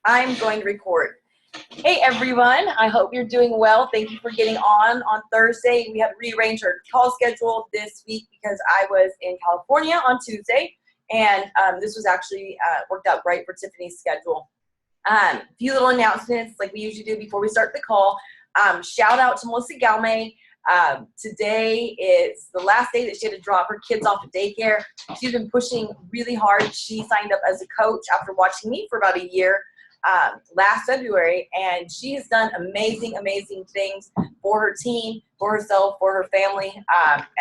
I'm going to record. Hey everyone, I hope you're doing well. Thank you for getting on Thursday. We had to rearrange our call schedule this week because I was in California on Tuesday, and this was actually worked out great for Tiffany's schedule. A few little announcements like we usually do before we start the call. Shout out to Melissa Galmay. Today is the last day that she had to drop her kids off at daycare. She's been pushing really hard. She signed up as a coach after watching me for about a year last February, and she has done amazing things for her team, for herself, for her family,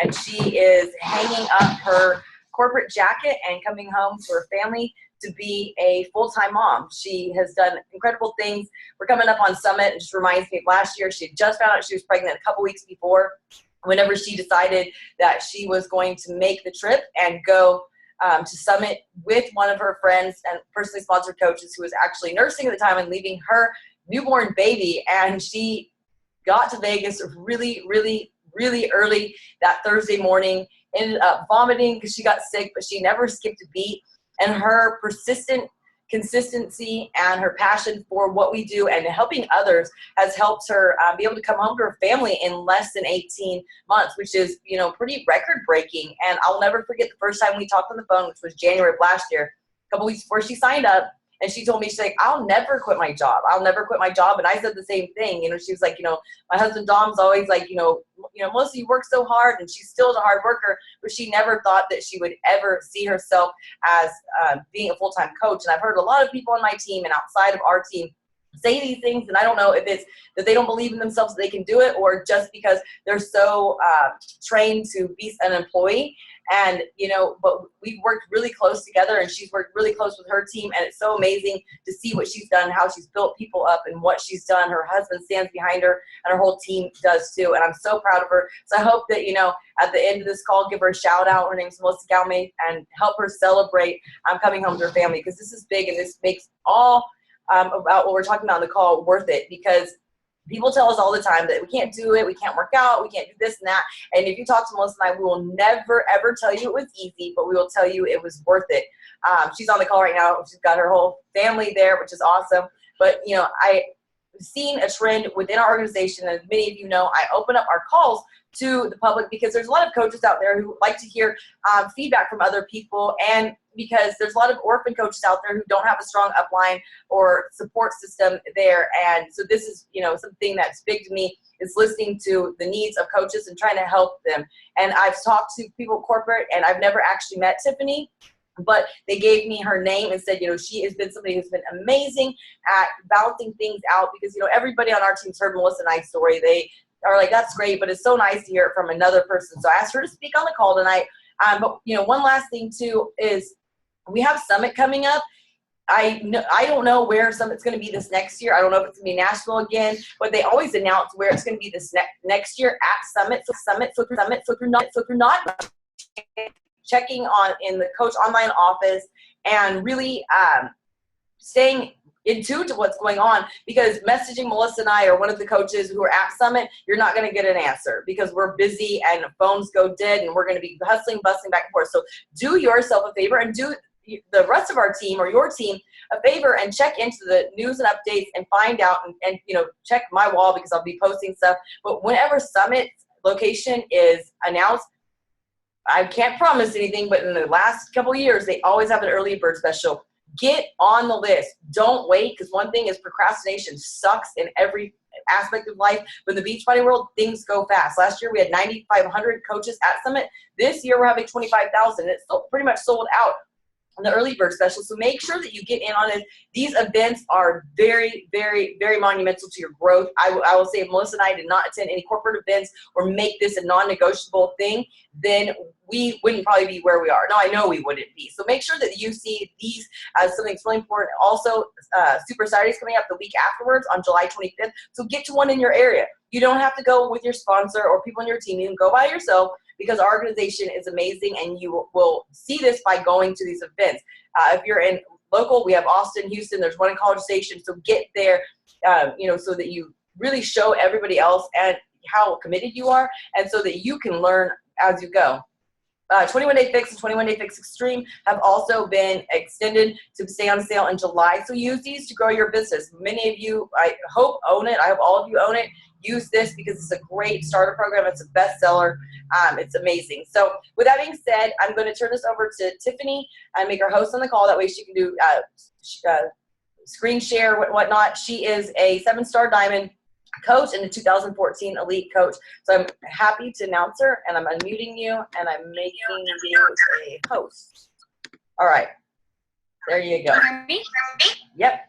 and she is hanging up her corporate jacket and coming home to her family to be a full-time mom. She has done incredible things. We're coming up on Summit. It just reminds me of last year. She had just found out she was pregnant a couple weeks before, whenever she decided that she was going to make the trip and go to Summit with one of her friends and personally sponsored coaches who was actually nursing at the time and leaving her newborn baby. And she got to Vegas really early that Thursday morning, ended up vomiting because she got sick, but she never skipped a beat. And her persistent consistency and her passion for what we do and helping others has helped her be able to come home to her family in less than 18 months, which is, you know, pretty record breaking. And I'll never forget the first time we talked on the phone, which was January of last year, a couple weeks before she signed up. And she told me, she's like, I'll never quit my job. I'll never quit my job. And I said the same thing. You know, she was like, you know, my husband Dom's always like, you know, Melissa, you work so hard, and she's still a hard worker, but she never thought that she would ever see herself as being a full-time coach. And I've heard a lot of people on my team and outside of our team say these things, and I don't know if it's that they don't believe in themselves that they can do it, or just because they're so trained to be an employee. And, you know, but we've worked really close together, and she's worked really close with her team, and it's so amazing to see what she's done, how she's built people up, and what she's done. Her husband stands behind her, and her whole team does too, and I'm so proud of her. So I hope that, you know, at the end of this call, give her a shout out. Her name's Melissa Galmay, and help her celebrate coming home to her family, because this is big, and this makes all about what we're talking about in the call worth it, because people tell us all the time that we can't do it, we can't work out, we can't do this and that. And if you talk to Melissa and I, we will never, ever tell you it was easy, but we will tell you it was worth it. She's on the call right now. She's got her whole family there, which is awesome. But, you know, I've seen a trend within our organization. As many of you know, I open up our calls to the public because there's a lot of coaches out there who like to hear feedback from other people, and because there's a lot of orphan coaches out there who don't have a strong upline or support system there. And so this is, you know, something that's big to me, is listening to the needs of coaches and trying to help them. And I've talked to people corporate, and I've never actually met Tiffany, but they gave me her name and said, you know, she has been somebody who's been amazing at balancing things out, because, you know, everybody on our team's heard Melissa and I's story. They are like, that's great, but it's so nice to hear it from another person. So I asked her to speak on the call tonight. But, you know, one last thing too is we have Summit coming up. I don't know where Summit's going to be this next year. I don't know if it's going to be Nashville again, but they always announce where it's going to be this next year at Summit. So if you're not checking on in the Coach Online office and really staying in tune to what's going on, because messaging Melissa and I or one of the coaches who are at Summit, you're not going to get an answer because we're busy and phones go dead, and we're going to be hustling, bustling back and forth. So do yourself a favor and do the rest of our team or your team a favor and check into the news and updates and find out, and you know, check my wall because I'll be posting stuff. But whenever Summit location is announced, I can't promise anything, but in the last couple of years, they always have an early bird special. Get on the list. Don't wait, because one thing is procrastination sucks in every aspect of life. But in the Beachbody world, things go fast. Last year, we had 9,500 coaches at Summit. This year, we're having 25,000. It's pretty much sold out on the early bird special. So make sure that you get in on it. These events are very monumental to your growth. I will say, if Melissa and I did not attend any corporate events or make this a non-negotiable thing, then we wouldn't probably be where we are. No, I know we wouldn't be. So make sure that you see these as something really important. Also, Super Saturday's coming up the week afterwards on July 25th. So get to one in your area. You don't have to go with your sponsor or people on your team. You can go by yourself, because our organization is amazing, and you will see this by going to these events. If you're in local, we have Austin, Houston, there's one in College Station, so get there, you know, so that you really show everybody else and how committed you are, and so that you can learn as you go. 21 Day Fix and 21 Day Fix Extreme have also been extended to stay on sale in July. So use these to grow your business. Many of you, I hope, own it. I hope all of you own it. Use this because it's a great starter program. It's a bestseller. It's amazing. So with that being said, I'm going to turn this over to Tiffany and make her host on the call. That way she can do screen share, whatnot. She is a 7-star diamond coach and a 2014 elite coach. So I'm happy to announce her, and I'm unmuting you, and I'm making you a host. All right. There you go. Can you hear me? Yep.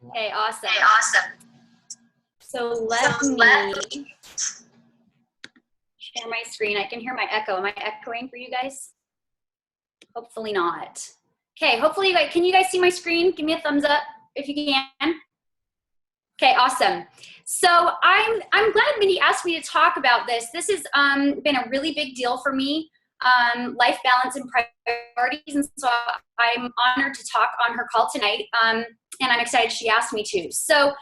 Okay, awesome. So let me share my screen. I can hear my echo. Am I echoing for you guys? Hopefully not. Okay, hopefully you guys, can you guys see my screen? Give me a thumbs up if you can. Okay, awesome. So I'm glad Mindy asked me to talk about this. This has been a really big deal for me, life balance and priorities, and so I'm honored to talk on her call tonight, and I'm excited she asked me to. So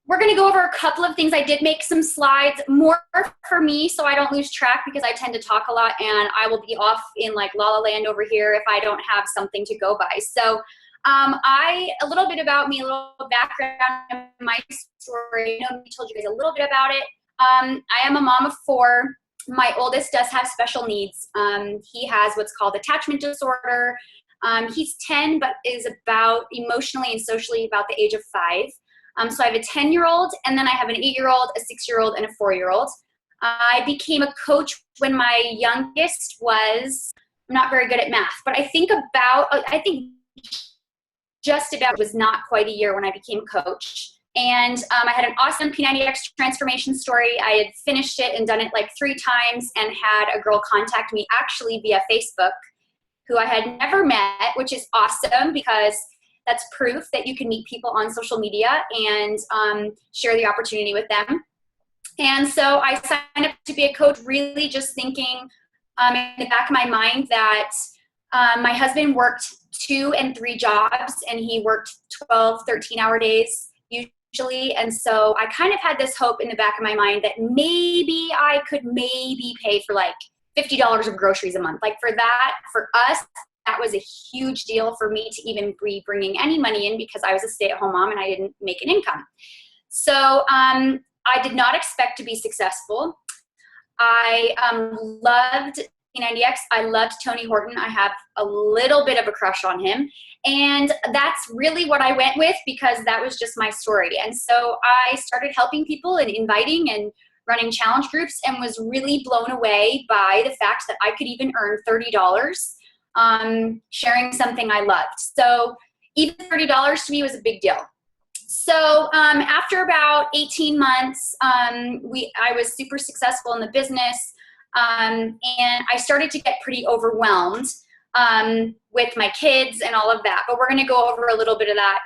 we're going to go over a couple of things. I did make some slides more for me so I don't lose track, because I tend to talk a lot and I will be off in like La La Land over here if I don't have something to go by. So a little bit about me, a little background in my story. I know we told you guys a little bit about it. I am a mom of 4. My oldest does have special needs. He has what's called attachment disorder. He's 10, but is about emotionally and socially about the age of 5. So I have a 10-year-old, and then I have an 8-year-old, a 6-year-old, and a 4-year-old. I became a coach when my youngest was, I'm not very good at math, but I think just about was not quite a year when I became a coach. And I had an awesome P90X transformation story. I had finished it and done it like 3 times, and had a girl contact me actually via Facebook who I had never met, which is awesome because that's proof that you can meet people on social media and share the opportunity with them. And so I signed up to be a coach, really just thinking in the back of my mind that my husband worked 2 and 3 jobs, and he worked 12, 13-hour days usually. And so I kind of had this hope in the back of my mind that maybe I could pay for like $50 of groceries a month. Like for us, that was a huge deal for me to even be bringing any money in, because I was a stay-at-home mom and I didn't make an income. So I did not expect to be successful. I loved P90X. I loved Tony Horton. I have a little bit of a crush on him. And that's really what I went with, because that was just my story. And so I started helping people and inviting and running challenge groups, and was really blown away by the fact that I could even earn $30 sharing something I loved. So even $30 to me was a big deal. So after about 18 months, I was super successful in the business, and I started to get pretty overwhelmed with my kids and all of that. But we're going to go over a little bit of that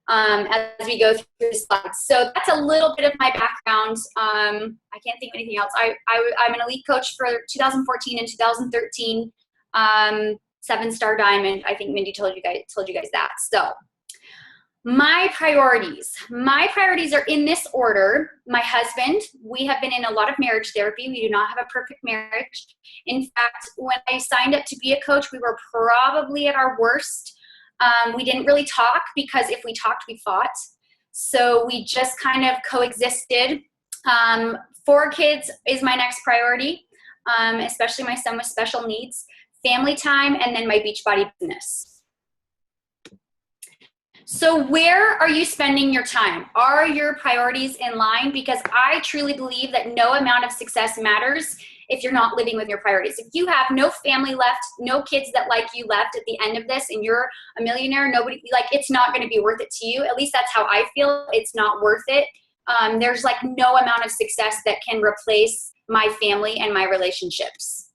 as we go through the slides. So that's a little bit of my background. I can't think of anything else. I'm an elite coach for 2014 and 2013. 7-star diamond. I think Mindy told you guys that. So my priorities are in this order. My husband, we have been in a lot of marriage therapy. We do not have a perfect marriage. In fact, when I signed up to be a coach, we were probably at our worst. We didn't really talk, because if we talked, we fought. So we just kind of coexisted. 4 kids is my next priority, especially my son with special needs. Family time, and then my Beachbody business. So where are you spending your time? Are your priorities in line? Because I truly believe that no amount of success matters if you're not living with your priorities. If you have no family left, no kids that like you left at the end of this, and you're a millionaire, it's not going to be worth it to you. At least that's how I feel. It's not worth it. There's like no amount of success that can replace my family and my relationships.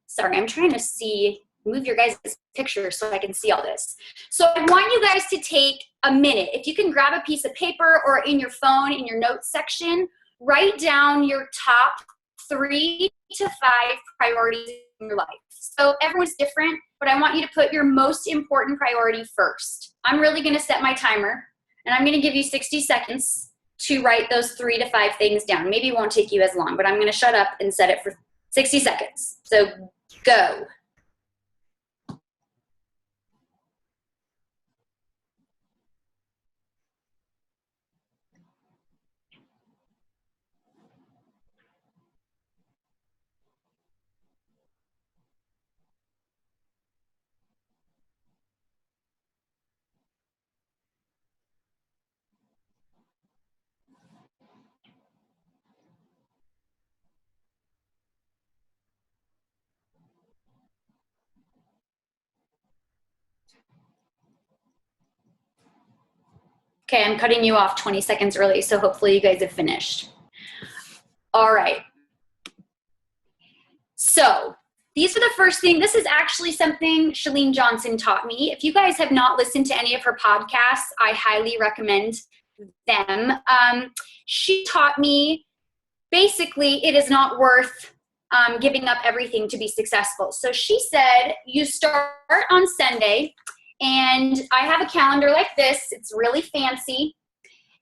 Sorry, I'm trying to move your guys' picture so I can see all this. So I want you guys to take a minute. If you can grab a piece of paper or in your phone, in your notes section, write down your top 3 to 5 priorities in your life. So everyone's different, but I want you to put your most important priority first. I'm really going to set my timer, and I'm going to give you 60 seconds to write those 3 to 5 things down. Maybe it won't take you as long, but I'm going to shut up and set it for 60 seconds. So Go. Okay, I'm cutting you off 20 seconds early, so hopefully you guys have finished. All right. So these are the first thing. This is actually something Chalene Johnson taught me. If you guys have not listened to any of her podcasts, I highly recommend them. She taught me basically it is not worth giving up everything to be successful. So she said, you start on Sunday, and I have a calendar like this. It's really fancy.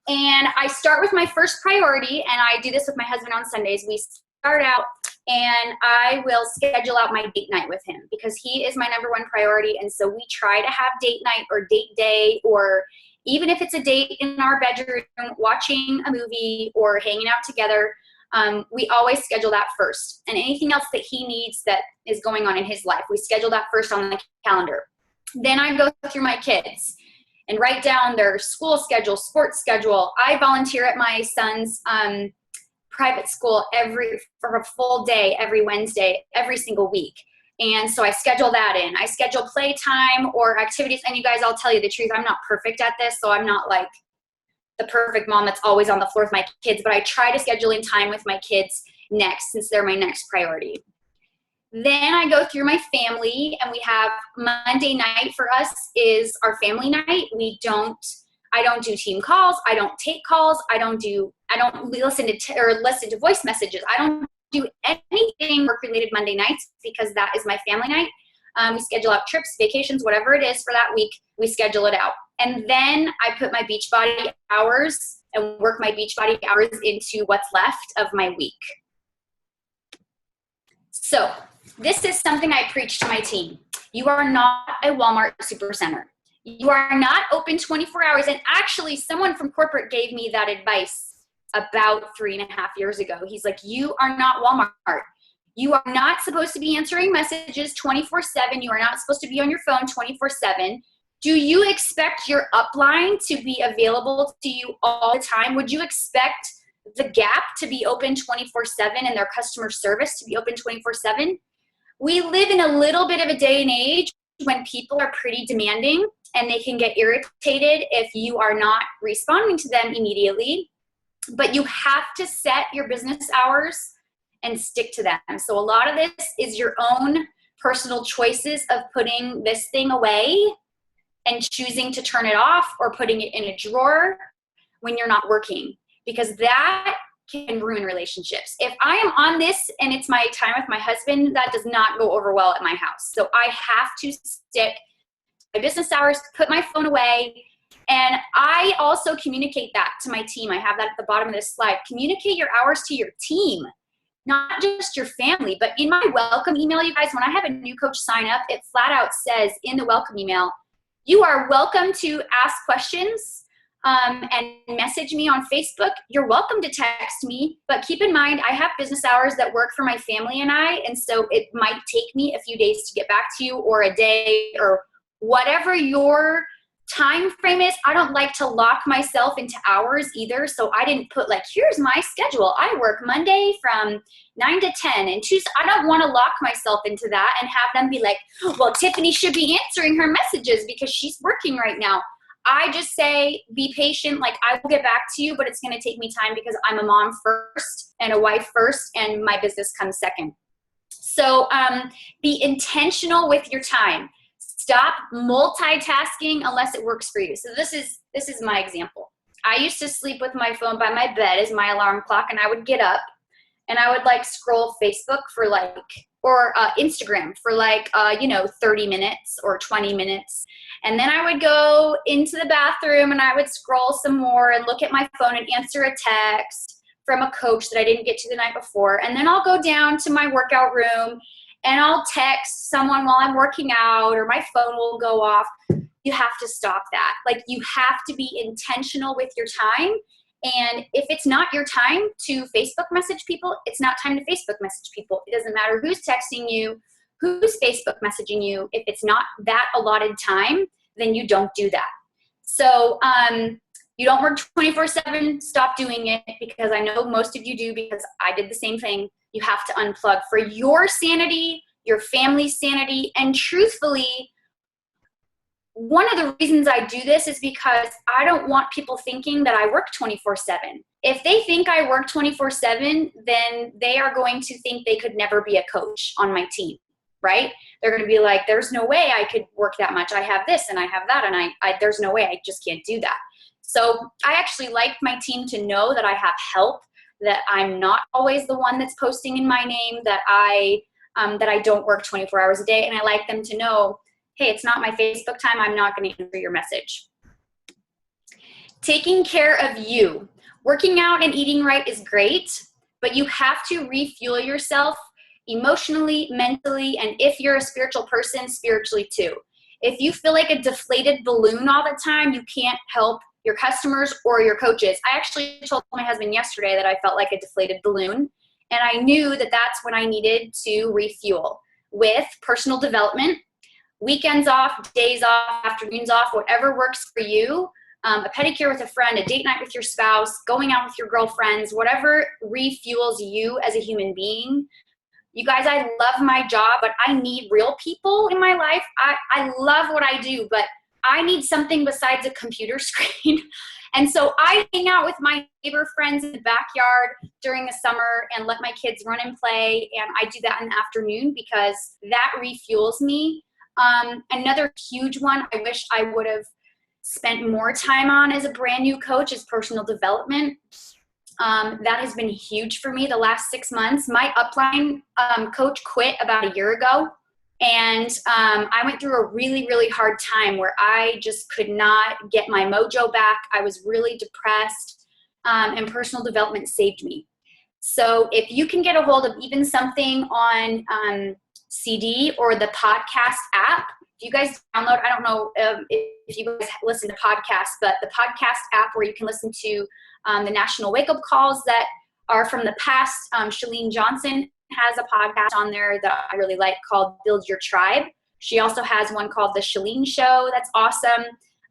And I start with my first priority, and I do this with my husband on Sundays. We start out, and I will schedule out my date night with him because he is my number one priority. And so we try to have date night or date day, or even if it's a date in our bedroom, watching a movie or hanging out together, we always schedule that first. And anything else that he needs that is going on in his life, we schedule that first on the calendar. Then I go through my kids and write down their school schedule, sports schedule. I volunteer at my son's private school for a full day every Wednesday, every single week. And so I schedule that in. I schedule playtime or activities. And you guys, I'll tell you the truth, I'm not perfect at this, so I'm not like the perfect mom that's always on the floor with my kids, but I try to schedule in time with my kids next, since they're my next priority. Then I go through my family, and we have Monday night for us is our family night. I don't do team calls. I don't take calls. I don't listen to voice messages. I don't do anything work related Monday nights because that is my family night. We schedule out trips, vacations, whatever it is for that week, we schedule it out. And then I put my Beachbody hours and work my Beachbody hours into what's left of my week. So this is something I preach to my team. You are not a Walmart supercenter. You are not open 24 hours. And actually, someone from corporate gave me that advice about 3.5 years ago. He's like, you are not Walmart. You are not supposed to be answering messages 24/7. You are not supposed to be on your phone 24/7. Do you expect your upline to be available to you all the time? Would you expect the Gap to be open 24/7 and their customer service to be open 24/7? We live in a little bit of a day and age when people are pretty demanding and they can get irritated if you are not responding to them immediately. But you have to set your business hours and stick to them. So a lot of this is your own personal choices of putting this thing away and choosing to turn it off or putting it in a drawer when you're not working, because that can ruin relationships. If I am on this and it's my time with my husband, that does not go over well at my house. So I have to stick to my business hours, put my phone away. And I also communicate that to my team. I have that at the bottom of this slide. Communicate your hours to your team, not just your family. But in my welcome email, you guys, when I have a new coach sign up, it flat out says in the welcome email, you are welcome to ask questions and message me on Facebook. You're welcome to text me, but keep in mind, I have business hours that work for my family and I, and so it might take me a few days to get back to you, or a day, or whatever your time frame is. I don't like to lock myself into hours either, so I didn't put like, here's my schedule. I work Monday from 9 to 10 and Tuesday. I don't want to lock myself into that and have them be like, well, Tiffany should be answering her messages because she's working right now. I just say, be patient. Like, I will get back to you, but it's going to take me time because I'm a mom first and a wife first, and my business comes second. So be intentional with your time. Stop multitasking unless it works for you. So this is my example. I used to sleep with my phone by my bed as my alarm clock, and I would get up and I would like scroll Facebook for like, or Instagram for like, 30 minutes or 20 minutes. And then I would go into the bathroom and I would scroll some more and look at my phone and answer a text from a coach that I didn't get to the night before. And then I'll go down to my workout room and I'll text someone while I'm working out, or my phone will go off. You have to stop that. Like, you have to be intentional with your time. And if it's not your time to Facebook message people, it's not time to Facebook message people. It doesn't matter who's texting you, who's Facebook messaging you. If it's not that allotted time, then you don't do that. So you don't work 24/7, stop doing it, because I know most of you do, because I did the same thing. You have to unplug for your sanity, your family's sanity, and truthfully, one of the reasons I do this is because I don't want people thinking that I work 24/7. If they think I work 24/7, then they are going to think they could never be a coach on my team, right? They're going to be like, there's no way I could work that much. I have this and I have that, and I there's no way, I just can't do that. So I actually like my team to know that I have help, that I'm not always the one that's posting in my name, that I don't work 24 hours a day, and I like them to know, hey, it's not my Facebook time, I'm not going to answer your message. Taking care of you. Working out and eating right is great, but you have to refuel yourself emotionally, mentally, and if you're a spiritual person, spiritually too. If you feel like a deflated balloon all the time, you can't help your customers or your coaches. I actually told my husband yesterday that I felt like a deflated balloon, and I knew that that's when I needed to refuel with personal development. Weekends off, days off, afternoons off, whatever works for you. A pedicure with a friend, a date night with your spouse, going out with your girlfriends, whatever refuels you as a human being. You guys, I love my job, but I need real people in my life. I love what I do, but I need something besides a computer screen. And so I hang out with my neighbor friends in the backyard during the summer and let my kids run and play. And I do that in the afternoon because that refuels me. Another huge one I wish I would have spent more time on as a brand new coach is personal development. That has been huge for me the last 6 months. My upline coach quit about a year ago, and I went through a really, really hard time where I just could not get my mojo back. I was really depressed, and personal development saved me. So if you can get a hold of even something on CD or the podcast app. If you guys download, I don't know if you guys listen to podcasts, but the podcast app where you can listen to the national wake-up calls that are from the past. Chalene Johnson has a podcast on there that I really like called Build Your Tribe. She also has one called The Chalene Show. That's awesome.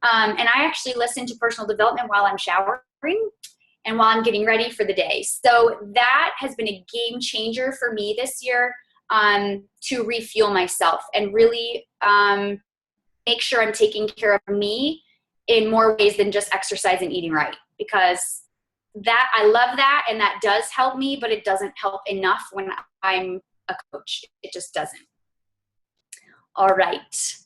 And I actually listen to personal development while I'm showering and while I'm getting ready for the day. So that has been a game changer for me this year. To refuel myself and really make sure I'm taking care of me in more ways than just exercise and eating right, because that I love that and that does help me, but it doesn't help enough when I'm a coach. It just doesn't. All right.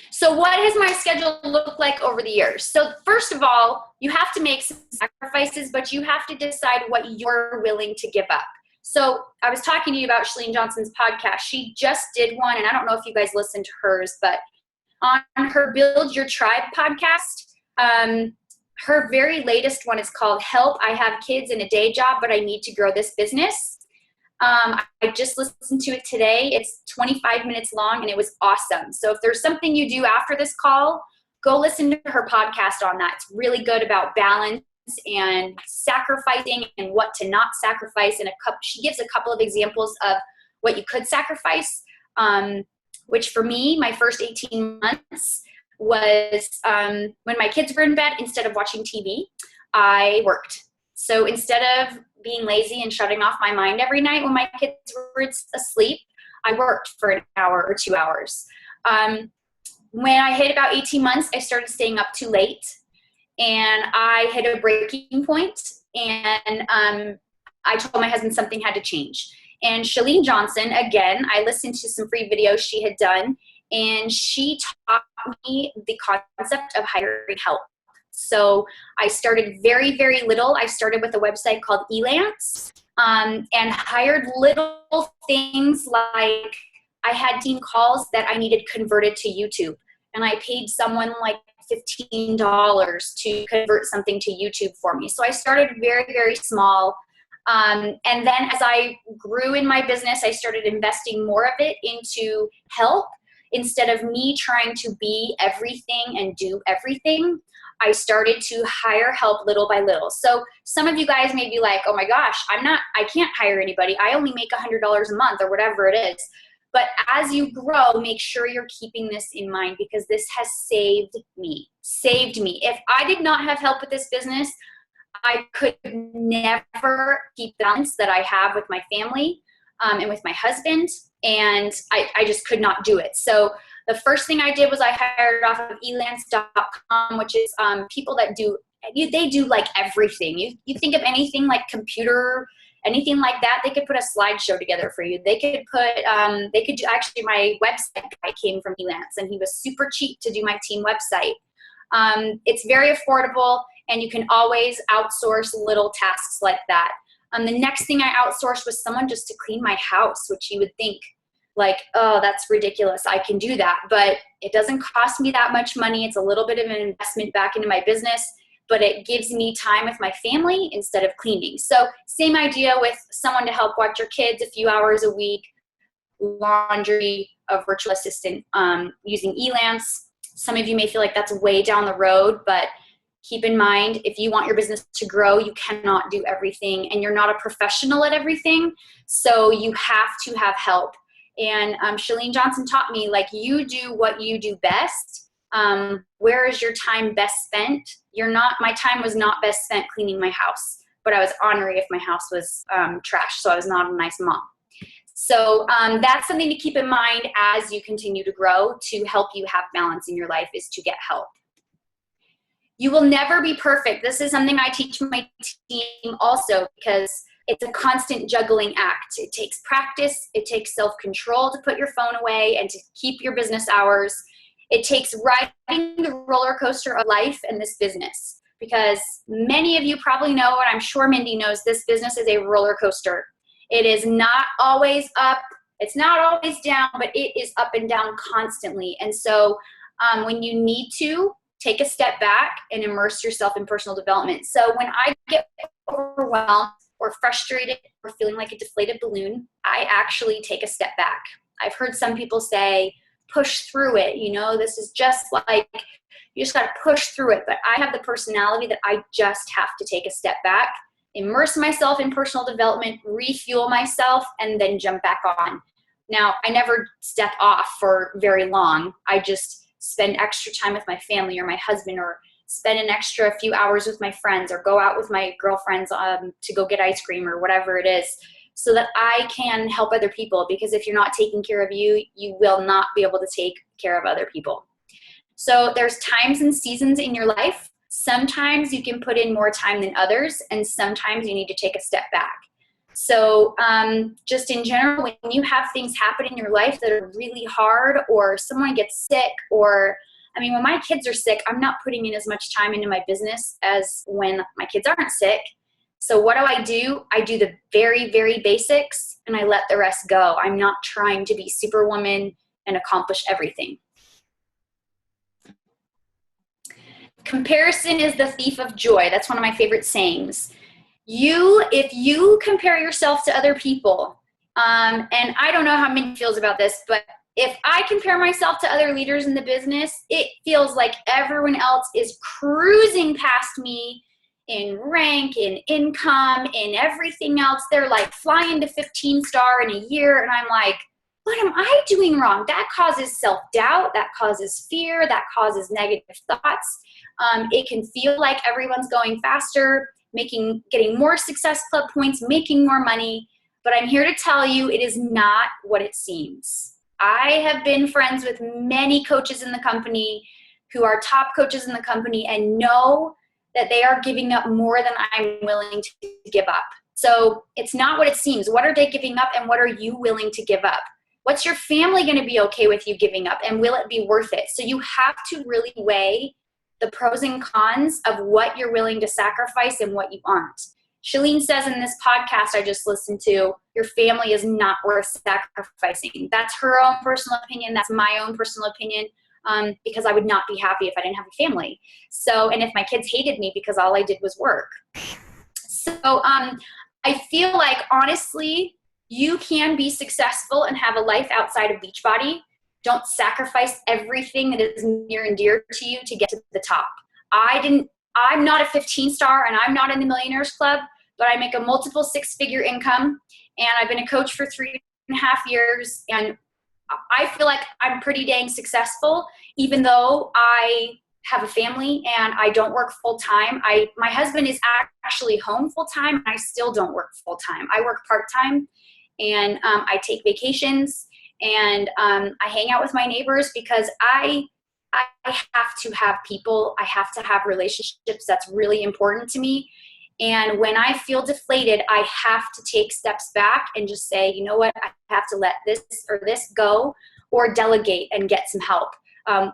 So what has my schedule looked like over the years? So first of all, you have to make some sacrifices, but you have to decide what you're willing to give up. So I was talking to you about Chalene Johnson's podcast. She just did one, and I don't know if you guys listened to hers, but on her Build Your Tribe podcast, her very latest one is called Help, I Have Kids and a Day Job, but I Need to Grow This Business. I just listened to it today. It's 25 minutes long, and it was awesome. So if there's something you do after this call, go listen to her podcast on that. It's really good about balance and sacrificing and what to not sacrifice. And she gives a couple of examples of what you could sacrifice, which for me, my first 18 months was when my kids were in bed, instead of watching TV, I worked. So instead of being lazy and shutting off my mind every night when my kids were asleep, I worked for an hour or 2 hours. When I hit about 18 months, I started staying up too late. And I hit a breaking point, and I told my husband something had to change. And Chalene Johnson, again, I listened to some free videos she had done, and she taught me the concept of hiring help. So I started very, very little. I started with a website called Elance, and hired little things like I had team calls that I needed converted to YouTube, and I paid someone like $15 to convert something to YouTube for me. So I started very, very small. And then as I grew in my business, I started investing more of it into help. Instead of me trying to be everything and do everything, I started to hire help little by little. So some of you guys may be like, oh my gosh, I can't hire anybody. I only make $100 a month or whatever it is. But as you grow, make sure you're keeping this in mind, because this has saved me. If I did not have help with this business, I could never keep the balance that I have with my family and with my husband, and I just could not do it. So the first thing I did was I hired off of elance.com, which is people that they do like everything. You think of anything like computer, anything like that, they could put a slideshow together for you. They could do, actually my website guy came from Elance, and he was super cheap to do my team website. It's very affordable, and you can always outsource little tasks like that. The next thing I outsourced was someone just to clean my house, which you would think like, oh, that's ridiculous. I can do that. But it doesn't cost me that much money. It's a little bit of an investment back into my business, but it gives me time with my family instead of cleaning. So same idea with someone to help watch your kids a few hours a week, laundry, a virtual assistant using Elance. Some of you may feel like that's way down the road, but keep in mind, if you want your business to grow, you cannot do everything, and you're not a professional at everything, so you have to have help. And Shalene Johnson taught me, like, you do what you do best. Where is your time best spent? My time was not best spent cleaning my house, but I was ornery if my house was trash, so I was not a nice mom. So that's something to keep in mind as you continue to grow, to help you have balance in your life, is to get help. You will never be perfect. This is something I teach my team also, because it's a constant juggling act. It takes practice. It takes self-control to put your phone away and to keep your business hours. It takes riding the roller coaster of life and this business, because many of you probably know, and I'm sure Mindy knows, this business is a roller coaster. It is not always up. It's not always down, but it is up and down constantly. And so when you need to, take a step back and immerse yourself in personal development. So when I get overwhelmed or frustrated or feeling like a deflated balloon, I actually take a step back. I've heard some people say, push through it. This is just like, you just got to push through it. But I have the personality that I just have to take a step back, immerse myself in personal development, refuel myself, and then jump back on. Now, I never step off for very long. I just spend extra time with my family or my husband, or spend an extra few hours with my friends, or go out with my girlfriends to go get ice cream or whatever it is, so that I can help other people. Because if you're not taking care of you, you will not be able to take care of other people. So there's times and seasons in your life. Sometimes you can put in more time than others, and sometimes you need to take a step back. So just in general, when you have things happen in your life that are really hard, or someone gets sick, or, when my kids are sick, I'm not putting in as much time into my business as when my kids aren't sick. So what do? I do the very, very basics, and I let the rest go. I'm not trying to be Superwoman and accomplish everything. Comparison is the thief of joy. That's one of my favorite sayings. If you compare yourself to other people, and I don't know how Mindy feels about this, but if I compare myself to other leaders in the business, it feels like everyone else is cruising past me in rank, in income, in everything else. They're like flying to 15-star in a year, and I'm like, what am I doing wrong? That causes self-doubt, that causes fear, that causes negative thoughts. It can feel like everyone's going faster, getting more Success Club points, making more money. But I'm here to tell you, it is not what it seems. I have been friends with many coaches in the company who are top coaches in the company, and know that they are giving up more than I'm willing to give up. So it's not what it seems. What are they giving up, and what are you willing to give up? What's your family going to be okay with you giving up, and will it be worth it? So you have to really weigh the pros and cons of what you're willing to sacrifice and what you aren't. Shalene says in this podcast I just listened to, your family is not worth sacrificing. That's her own personal opinion. That's my own personal opinion, because I would not be happy if I didn't have a family. So, and if my kids hated me because all I did was work. So I feel like, honestly, you can be successful and have a life outside of Beachbody. Don't sacrifice everything that is near and dear to you to get to the top. I'm not a 15-star and I'm not in the Millionaires Club, but I make a multiple 6-figure income, and I've been a coach for 3.5 years, and I feel like I'm pretty dang successful, even though I have a family and I don't work full time. My husband is actually home full time, and I still don't work full time. I work part time, and I take vacations, and I hang out with my neighbors because I have to have people. I have to have relationships. That's really important to me. And when I feel deflated, I have to take steps back and just say, you know what, I have to let this or this go, or delegate and get some help.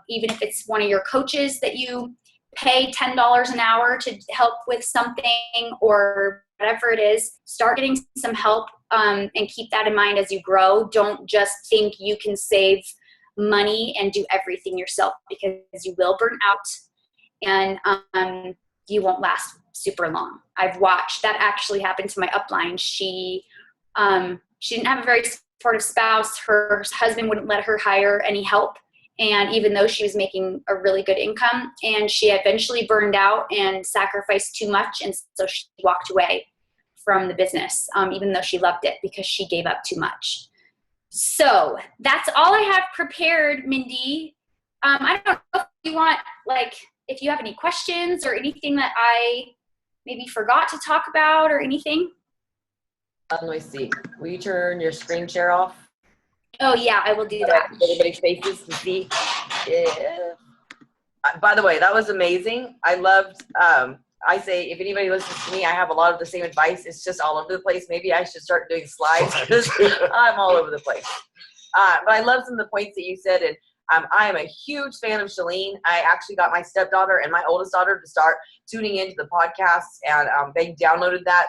Even if it's one of your coaches that you pay $10 an hour to help with something or whatever it is, start getting some help, and keep that in mind as you grow. Don't just think you can save money and do everything yourself, because you will burn out and you won't last super long. I've watched that actually happen to my upline. She didn't have a very supportive spouse. Her husband wouldn't let her hire any help. And even though she was making a really good income, and she eventually burned out and sacrificed too much. And so she walked away from the business, even though she loved it, because she gave up too much. So that's all I have prepared, Mindy. I don't know if you want, if you have any questions or anything that I maybe forgot to talk about or anything. Let me see. Will you turn your screen share off? Oh yeah, I will do that. Everybody's faces to see. Yeah. By the way, that was amazing. I loved, I say, if anybody listens to me, I have a lot of the same advice. It's just all over the place. Maybe I should start doing slides because I'm all over the place. But I love some of the points that you said. And I am a huge fan of Shalene. I actually got my stepdaughter and my oldest daughter to start tuning into the podcast, and they downloaded that.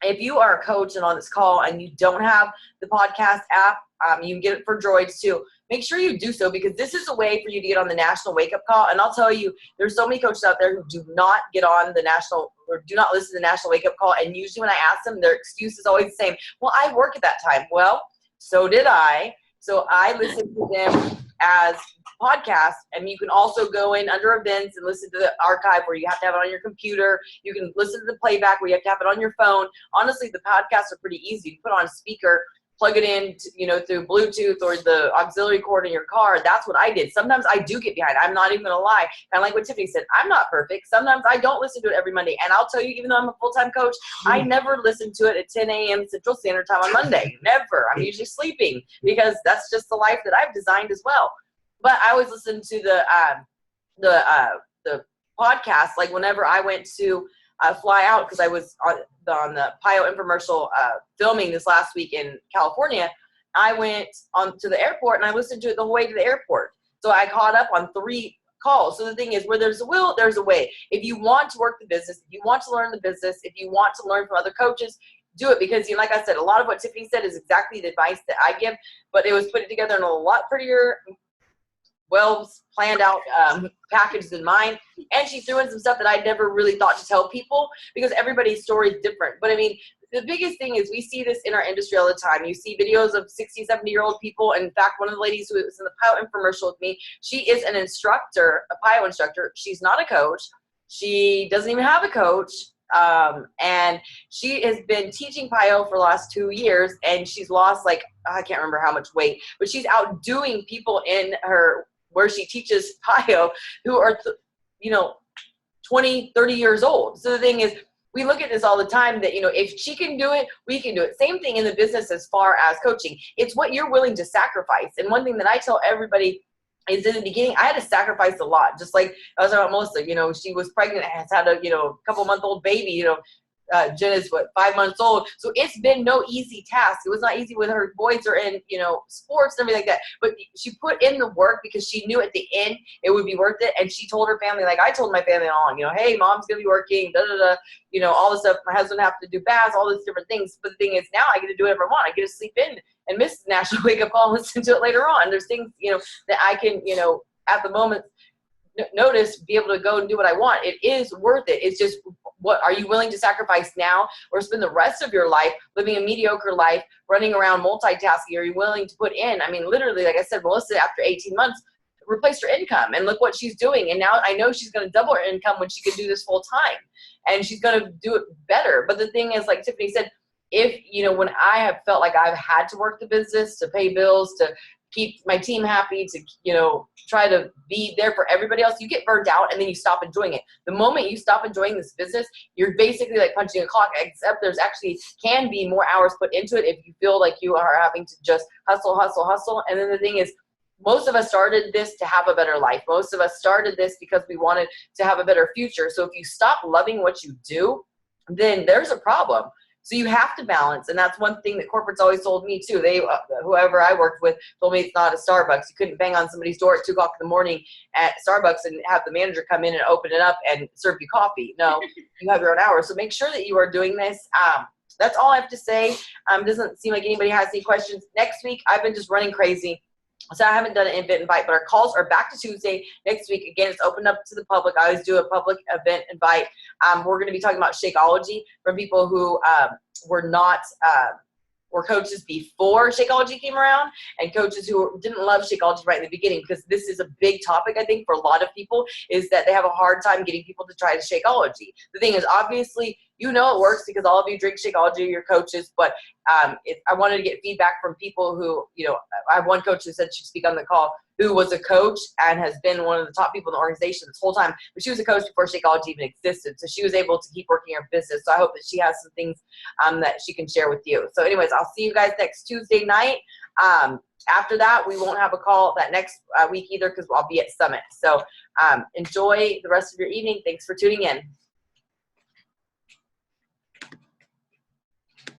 If you are a coach and on this call and you don't have the podcast app, you can get it for droids too. Make sure you do so, because this is a way for you to get on the national wake-up call. And I'll tell you, there's so many coaches out there who do not get on the national, or do not listen to the national wake-up call. And usually when I ask them, their excuse is always the same. Well, I work at that time. Well, so did I. So I listened to them as podcasts, and you can also go in under events and listen to the archive where you have to have it on your computer. You can listen to the playback where you have to have it on your phone. Honestly, the podcasts are pretty easy. You put on a speaker, plug it in, through Bluetooth or the auxiliary cord in your car. That's what I did. Sometimes I do get behind. I'm not even going to lie. Kind of like what Tiffany said, I'm not perfect. Sometimes I don't listen to it every Monday. And I'll tell you, even though I'm a full-time coach, I never listen to it at 10 a.m. Central Standard Time on Monday. Never. I'm usually sleeping, because that's just the life that I've designed as well. But I always listen to the podcast, like whenever I went to fly out, because I was on the PIO infomercial filming this last week in California. I went on to the airport and I listened to it the whole way to the airport. So I caught up on 3 calls. So the thing is, where there's a will, there's a way. If you want to work the business, if you want to learn the business, if you want to learn from other coaches, do it. Because like I said, a lot of what Tiffany said is exactly the advice that I give, but it was put together in a lot prettier, well planned out package than mine. And she threw in some stuff that I never really thought to tell people, because everybody's story is different. But I mean, the biggest thing is we see this in our industry all the time. You see videos of 60, 70-year-old people. In fact, one of the ladies who was in the PIO infomercial with me, she is an instructor, a PIO instructor. She's not a coach. She doesn't even have a coach. And she has been teaching PIO for the last 2 years, and she's lost, I can't remember how much weight, but she's outdoing people in her, where she teaches PIO, who are, 20, 30 years old. So the thing is, we look at this all the time that, if she can do it, we can do it. Same thing in the business as far as coaching. It's what you're willing to sacrifice. And one thing that I tell everybody is, in the beginning, I had to sacrifice a lot. Just like I was talking about Melissa, she was pregnant, has had a, couple-month-old baby, Jen is 5 months old. So it's been no easy task. It was not easy when her boys are in, sports and everything like that. But she put in the work because she knew at the end it would be worth it. And she told her family, like I told my family all along, hey, mom's going to be working, all this stuff. My husband have to do baths, all these different things. But the thing is, now I get to do whatever I want. I get to sleep in and miss the National Wake Up Call and listen to it later on. There's things, that I can, at the moment, notice, be able to go and do what I want. It is worth it. It's just what are you willing to sacrifice now or spend the rest of your life living a mediocre life, running around multitasking? Are you willing to put in? I mean, literally, like I said, Melissa, after 18 months, replaced her income, and look what she's doing. And now I know she's going to double her income when she can do this full time, and she's going to do it better. But the thing is, like Tiffany said, if, you know, when I have felt like I've had to work the business to pay bills, to keep my team happy, to, you know, try to be there for everybody else, you get burned out and then you stop enjoying it. The moment you stop enjoying this business, you're basically like punching a clock, except there's actually can be more hours put into it if you feel like you are having to just hustle. And then the thing is, most of us started this to have a better life. Most of us started this because we wanted to have a better future. So if you stop loving what you do, then there's a problem. So you have to balance, and that's one thing that corporate's always told me too. They, whoever I worked with, told me it's not a Starbucks. You couldn't bang on somebody's door at 2 o'clock in the morning at Starbucks and have the manager come in and open it up and serve you coffee. No, you have your own hours. So make sure that you are doing this. That's all I have to say. Doesn't seem like anybody has any questions. Next week, I've been just running crazy. So I haven't done an event invite, but our calls are back to Tuesday next week. Again, it's opened up to the public. I always do a public event invite. We're going to be talking about Shakeology from people who were not were coaches before Shakeology came around, and coaches who didn't love Shakeology right in the beginning, because this is a big topic, I think, for a lot of people, is that they have a hard time getting people to try Shakeology. The thing is, obviously, you know it works because all of you drink Shakeology, you're coaches, but I wanted to get feedback from people who, you know, I have one coach who said she'd speak on the call, who was a coach and has been one of the top people in the organization this whole time, but she was a coach before Shakeology even existed, so she was able to keep working her business. So I hope that she has some things that she can share with you. So anyways, I'll see you guys next Tuesday night. After that, we won't have a call that next week either, because I'll be at Summit. So enjoy the rest of your evening. Thanks for tuning in.